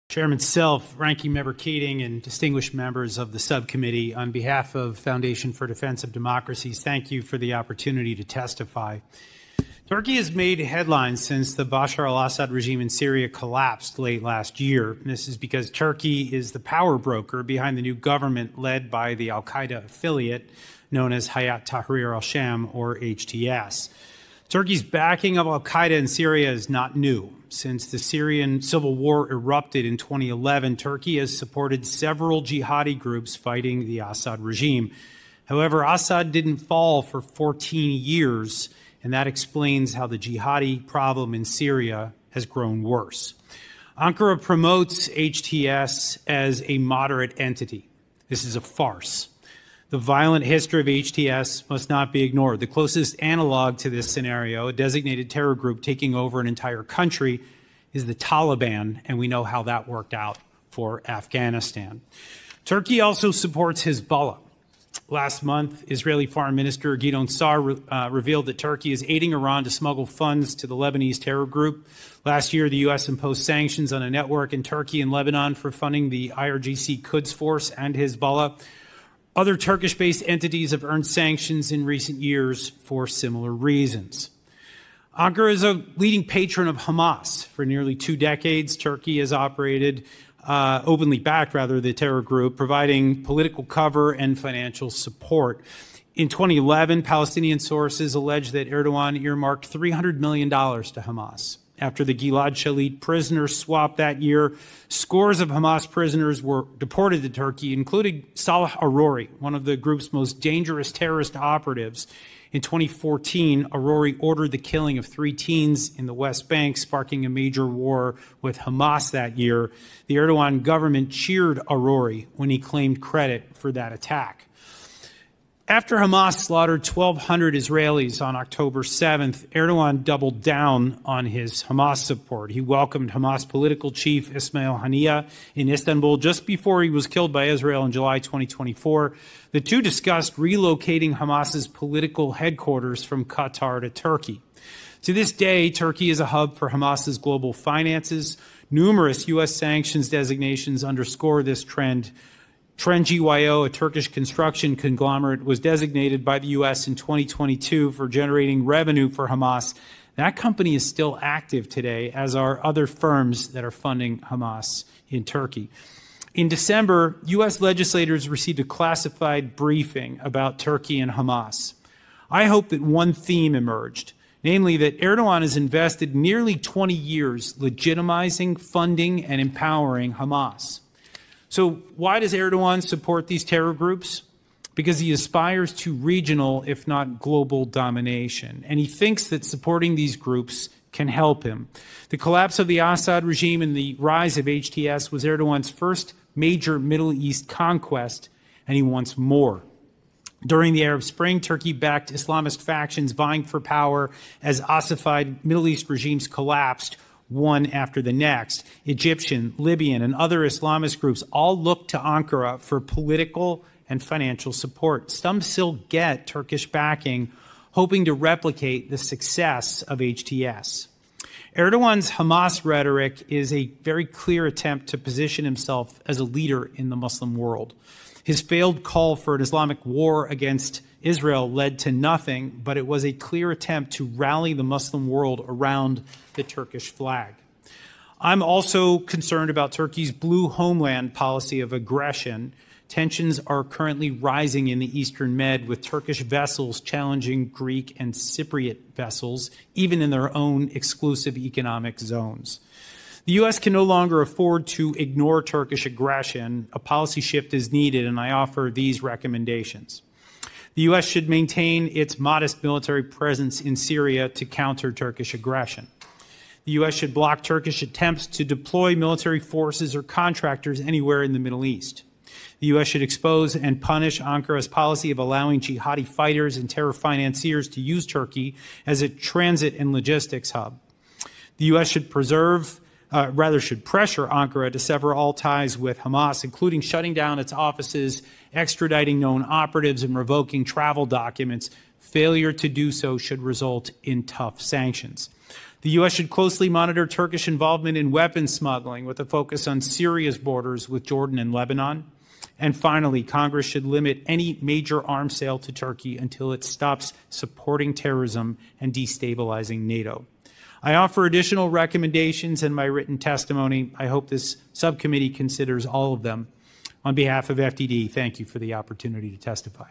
Chairman Self, Ranking Member Keating, and distinguished members of the subcommittee, on behalf of Foundation for Defense of Democracies, thank you for the opportunity to testify. Turkey has made headlines since the Bashar al-Assad regime in Syria collapsed late last year. This is because Turkey is the power broker behind the new government led by the al-Qaeda affiliate known as Hayat Tahrir al-Sham, or HTS. Turkey's backing of al-Qaeda in Syria is not new. Since the Syrian civil war erupted in 2011, Turkey has supported several jihadi groups fighting the Assad regime. However, Assad didn't fall for 14 years, and that explains how the jihadi problem in Syria has grown worse. Ankara promotes HTS as a moderate entity. This is a farce. The violent history of HTS must not be ignored. The closest analog to this scenario, a designated terror group taking over an entire country, is the Taliban, and we know how that worked out for Afghanistan. Turkey also supports Hezbollah. Last month, Israeli Foreign Minister Gideon Sa'ar revealed that Turkey is aiding Iran to smuggle funds to the Lebanese terror group. Last year, the U.S. imposed sanctions on a network in Turkey and Lebanon for funding the IRGC Quds Force and Hezbollah. Other Turkish-based entities have earned sanctions in recent years for similar reasons. Ankara is a leading patron of Hamas. For nearly 2 decades, Turkey has operated, openly backed, the terror group, providing political cover and financial support. In 2011, Palestinian sources alleged that Erdogan earmarked $300 million to Hamas. After the Gilad Shalit prisoner swap that year, scores of Hamas prisoners were deported to Turkey, including Saleh Arori, one of the group's most dangerous terrorist operatives. In 2014, Arori ordered the killing of 3 teens in the West Bank, sparking a major war with Hamas that year. The Erdogan government cheered Arori when he claimed credit for that attack. After Hamas slaughtered 1,200 Israelis on October 7th, Erdogan doubled down on his Hamas support. He welcomed Hamas political chief Ismail Haniyeh in Istanbul just before he was killed by Israel in July 2024. The two discussed relocating Hamas's political headquarters from Qatar to Turkey. To this day, Turkey is a hub for Hamas's global finances. Numerous U.S. sanctions designations underscore this trend. GYO, a Turkish construction conglomerate, was designated by the U.S. in 2022 for generating revenue for Hamas. That company is still active today, as are other firms that are funding Hamas in Turkey. In December, U.S. legislators received a classified briefing about Turkey and Hamas. I hope that one theme emerged, namely that Erdogan has invested nearly 20 years legitimizing, funding, and empowering Hamas. So why does Erdogan support these terror groups? Because he aspires to regional, if not global, domination. And he thinks that supporting these groups can help him. The collapse of the Assad regime and the rise of HTS was Erdogan's first major Middle East conquest, and he wants more. During the Arab Spring, Turkey backed Islamist factions vying for power as ossified Middle East regimes collapsed, one after the next. Egyptian, Libyan, and other Islamist groups all look to Ankara for political and financial support. Some still get Turkish backing, hoping to replicate the success of HTS. Erdogan's Hamas rhetoric is a very clear attempt to position himself as a leader in the Muslim world. His failed call for an Islamic war against Israel led to nothing, but it was a clear attempt to rally the Muslim world around the Turkish flag. I'm also concerned about Turkey's blue homeland policy of aggression. Tensions are currently rising in the Eastern Med, with Turkish vessels challenging Greek and Cypriot vessels, even in their own exclusive economic zones. The U.S. can no longer afford to ignore Turkish aggression. A policy shift is needed, and I offer these recommendations. The U.S. should maintain its modest military presence in Syria to counter Turkish aggression. The U.S. should block Turkish attempts to deploy military forces or contractors anywhere in the Middle East. The U.S. should expose and punish Ankara's policy of allowing jihadi fighters and terror financiers to use Turkey as a transit and logistics hub. The U.S. should should pressure Ankara to sever all ties with Hamas, including shutting down its offices, extraditing known operatives, and revoking travel documents. Failure to do so should result in tough sanctions. The U.S. should closely monitor Turkish involvement in weapons smuggling with a focus on Syria's borders with Jordan and Lebanon. And finally, Congress should limit any major arms sale to Turkey until it stops supporting terrorism and destabilizing NATO. I offer additional recommendations in my written testimony. I hope this subcommittee considers all of them. On behalf of FDD, thank you for the opportunity to testify.